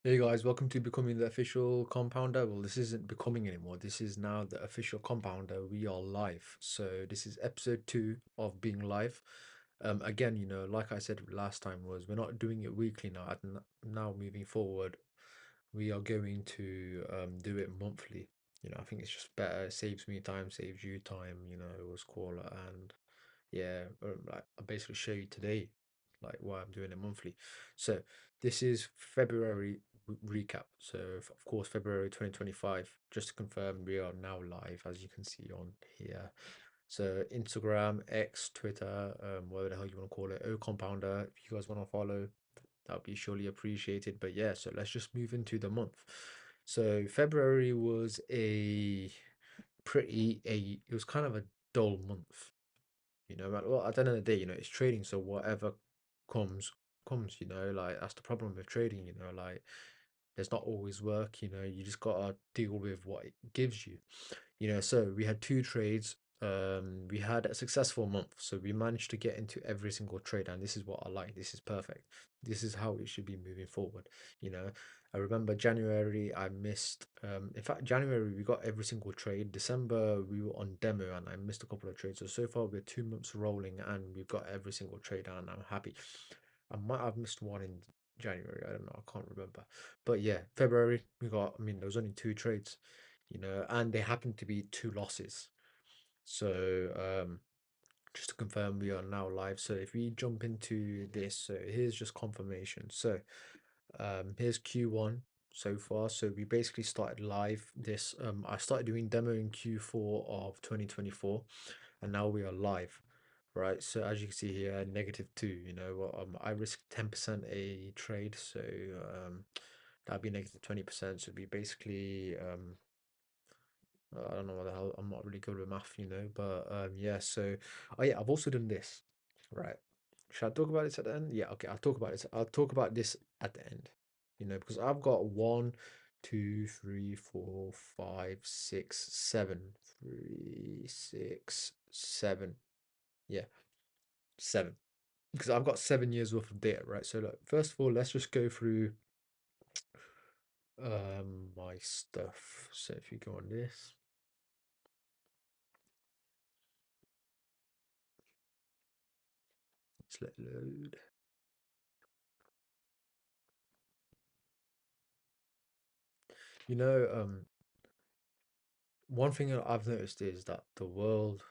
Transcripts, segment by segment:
Hey guys, welcome to becoming the official compounder. Well, this isn't becoming anymore. This is now the official compounder. We are live. So this is episode two of being live. Again, like I said last time, was we're not doing it weekly now. Now moving forward, we are going to do it monthly. I think it's just better. It saves me time, saves you time. It was cool, and yeah, like I basically show you today, like why I'm doing it monthly. So this is February recap. So of course February 2025. Just to confirm, we are now live, as you can see on here. So Instagram, X, Twitter, whatever the hell you want to call it, O Compounder. If you guys want to follow, that would be surely appreciated. But yeah, so let's just move into the month. So February was it was kind of a dull month. Well, at the end of the day, it's trading, so whatever comes, comes, like that's the problem with trading, like there's not always work, you just gotta deal with what it gives you. So we had two trades. We had a successful month, so we managed to get into every single trade, and this is what I like. This is perfect. This is how it should be moving forward. You know, I remember January I missed. In fact, January we got every single trade. December we were on demo, and I missed a couple of trades. So far we're 2 months rolling, and we've got every single trade, and I'm happy. I might have missed one in January. I don't know. I can't remember. But yeah, February we got. I mean, there was only two trades, and they happened to be two losses. So just to confirm, we are now live. So if we jump into this, so here's just confirmation. So here's Q1 so far. So we basically started live this. I started doing demo in Q4 of 2024, and now we are live. Right, so as you can see here, -2. I risked 10% a trade, so that'd be -20%. So we basically I don't know what the hell. I'm not really good with math, but yeah. So, oh yeah, I've also done this, right? Should I talk about this at the end? Yeah, okay. I'll talk about this. I'll talk about this at the end, because I've got one, two, three, four, five, six, seven, 3, 6, 7. Yeah, 7. Because I've got 7 years worth of data, right? So, look, first of all, let's just go through my stuff. So, if you go on this, let's let it load. You know, one thing that I've noticed is that the world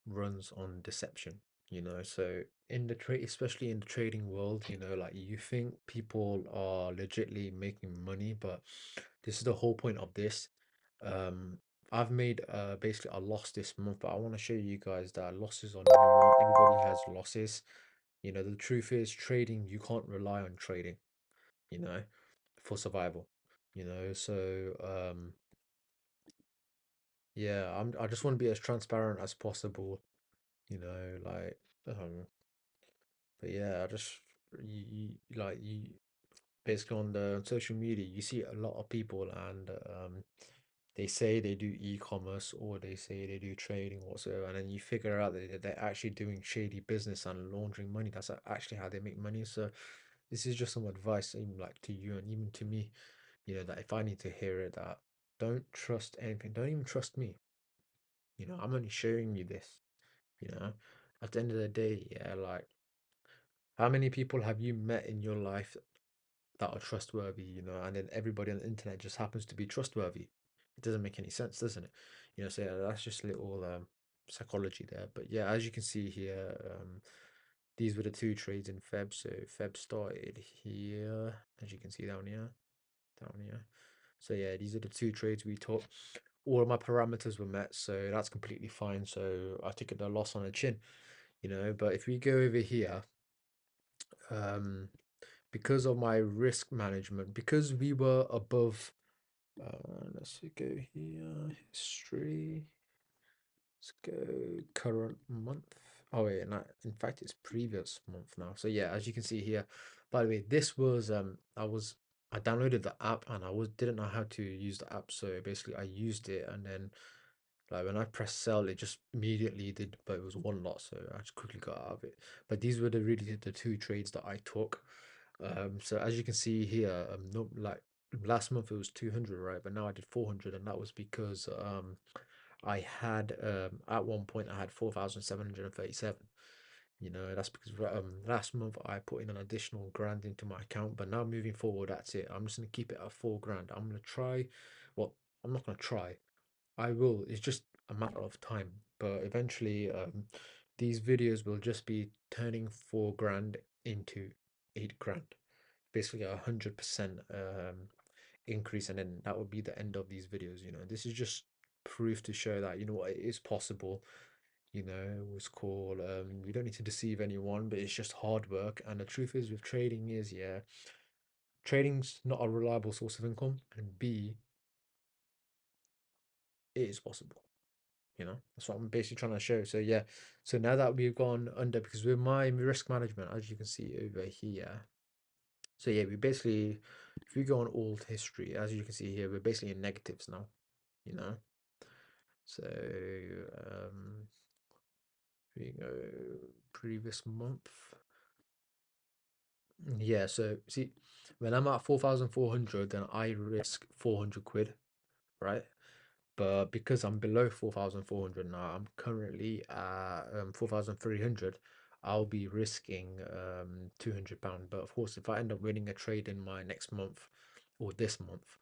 runs on deception, so in the trade, especially in the trading world, like you think people are legitly making money, but this is the whole point of this. Um, I've made basically a loss this month, but I want to show you guys that losses are normal. Everybody has losses. The truth is trading, you can't rely on trading, you know, for survival. So yeah, I just want to be as transparent as possible, like but yeah, I just you basically on the social media you see a lot of people, and they say they do e-commerce or they say they do trading whatsoever, and then you figure out that they're actually doing shady business and laundering money. That's actually how they make money. So this is just some advice, even like to you and even to me, that if I need to hear it, that don't trust anything, don't even trust me. I'm only showing you this, you know. At the end of the day, yeah, like how many people have you met in your life that are trustworthy, and then everybody on the internet just happens to be trustworthy? It doesn't make any sense, doesn't it? So yeah, that's just a little psychology there. But yeah, as you can see here, these were the two trades in Feb. So Feb started here, as you can see down here. So yeah, these are the two trades we took. All of my parameters were met, so that's completely fine. So I took a loss on a chin, But if we go over here, um, because of my risk management, because we were above, let's go here, history. Let's go current month. Oh wait, no, in fact it's previous month now. So yeah, as you can see here, by the way, this was I downloaded the app and I was didn't know how to use the app. So basically I used it, and then like when I pressed sell, it just immediately did, but it was one lot, so I just quickly got out of it. But these were the two trades that I took. So as you can see here, no, like last month it was 200, right? But now I did 400, and that was because I had at one point I had 4,737. You know, that's because last month I put in an additional grand into my account, but now moving forward, that's it. I'm just gonna keep it at 4 grand. I'm gonna try. Well, I'm not gonna try. I will. It's just a matter of time. But eventually, these videos will just be turning 4 grand into 8 grand, basically 100% increase, and then that would be the end of these videos. You know, this is just proof to show that, you know what, it is possible. You know, it's called you don't need to deceive anyone, but it's just hard work. And the truth is, with trading is, yeah, trading's not a reliable source of income, and B, it is possible. You know, that's what I'm basically trying to show. So yeah, so now that we've gone under, because with my risk management, as you can see over here, so yeah, we basically, if we go on old history, as you can see here, we're basically in negatives now, you know. So we go previous month. Yeah, so see, when I'm at 4,400, then I risk 400 quid, right? But because I'm below 4,400 now, I'm currently at 4,300. I'll be risking £200. But of course, if I end up winning a trade in my next month or this month,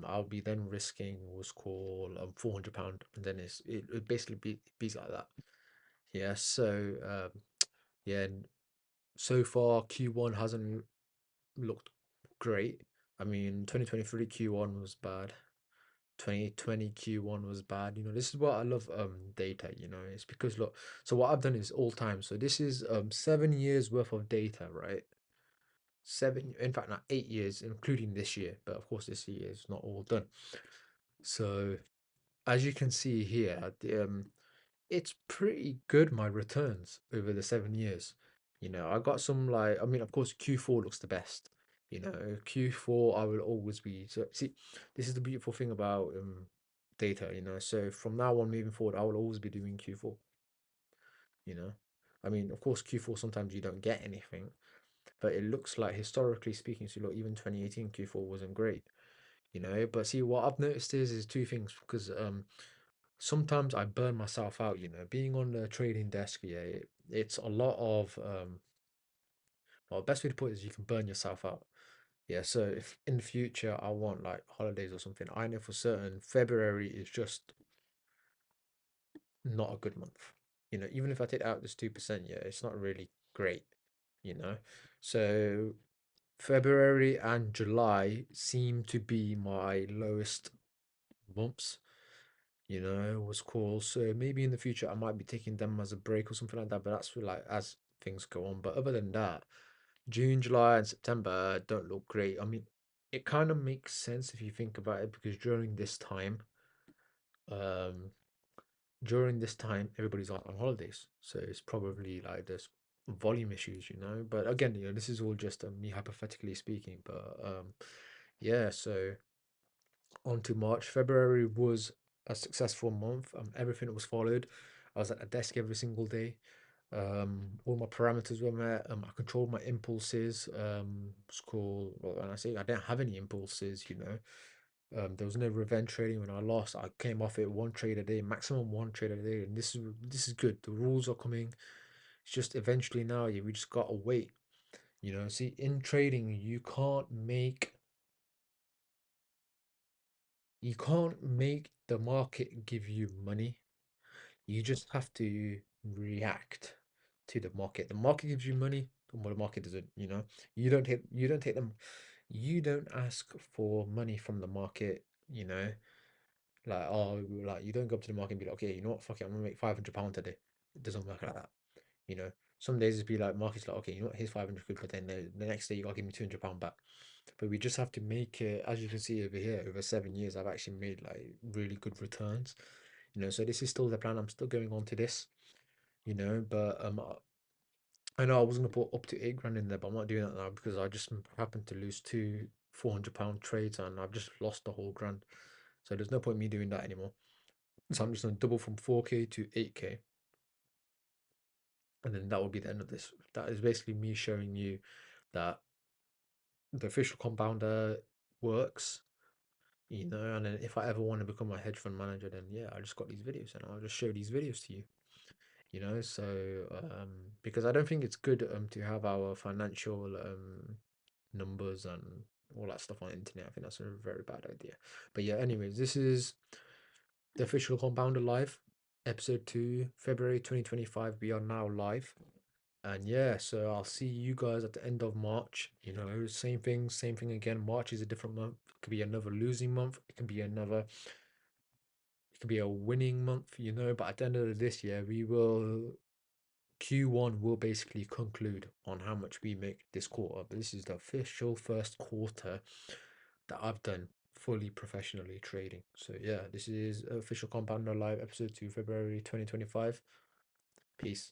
I'll be then risking what's called £400, and then it basically be like that. Yeah. So yeah, so far Q1 hasn't looked great. I mean, 2023 Q1 was bad. 2020 Q1 was bad. You know, this is what I love data, you know. It's because look, so what I've done is all time. So this is 7 years worth of data, right? Seven, in fact, not 8 years, including this year, but of course this year is not all done. So as you can see here, it's pretty good, my returns over the 7 years. You know, I got some, like, I mean, of course, Q4 looks the best. You know, Q4 I will always be. So see, this is the beautiful thing about data, you know. So from now on moving forward, I will always be doing Q4, you know. I mean, of course, Q4 sometimes you don't get anything, but it looks like historically speaking, so look, even 2018 Q4 wasn't great, you know. But see, what I've noticed is two things, because sometimes I burn myself out, you know, being on the trading desk. Yeah, it's a lot of well, best way to put it is you can burn yourself out. Yeah, so if in the future I want like holidays or something, I know for certain February is just not a good month. You know, even if I take out this 2%, yeah, it's not really great, you know. So February and July seem to be my lowest months, you know, was cool. So maybe in the future I might be taking them as a break or something like that, but that's for like as things go on. But other than that, June, July, and September don't look great. I mean, it kind of makes sense if you think about it, because um, during this time, everybody's on holidays, so it's probably like there's volume issues, you know. But again, you know, this is all just me hypothetically speaking. But yeah, so on to March. February was a successful month. Everything was followed. I was at the desk every single day. All my parameters were met. I controlled my impulses. It's cool. Well, when I say I didn't have any impulses, you know, there was no revenge trading. When I lost, I came off it one trade a day, maximum one trade a day, and this is good. The rules are coming. It's just eventually now, yeah, we just gotta wait. You know, see, in trading, you can't make the market give you money. You just have to react to the market. The market gives you money, and what the market doesn't, you know. You don't ask for money from the market, you know. Like, oh, like you don't go up to the market and be like, okay, you know what, fuck it, I'm gonna make £500 today. It doesn't work like that, you know. Some days it'd be like market's like, okay, you know what, here's 500 quid, but then the next day you gotta give me £200 back. But we just have to make it, as you can see over here, over 7 years, I've actually made like really good returns, you know. So this is still the plan. I'm still going on to this, you know. But I know I was gonna put up to 8 grand in there, but I'm not doing that now because I just happened to lose two £400 trades, and I've just lost the whole grand. So there's no point me doing that anymore. So I'm just gonna double from 4K to 8K, and then that will be the end of this. That is basically me showing you that the official compounder works, and then if I ever want to become a hedge fund manager, then yeah, I just got these videos and I'll just show these videos to you. So because I don't think it's good to have our financial numbers and all that stuff on the internet. I think that's a very bad idea. But yeah, anyways, this is the official compounder live, episode 2, February 2025. We are now live. And yeah, so I'll see you guys at the end of March. Same thing again. March is a different month. It could be another losing month. It could be a winning month, but at the end of this year, Q1 will basically conclude on how much we make this quarter. But this is the official first quarter that I've done fully professionally trading. So yeah, this is official Compounder Live episode 2, February 2025. Peace.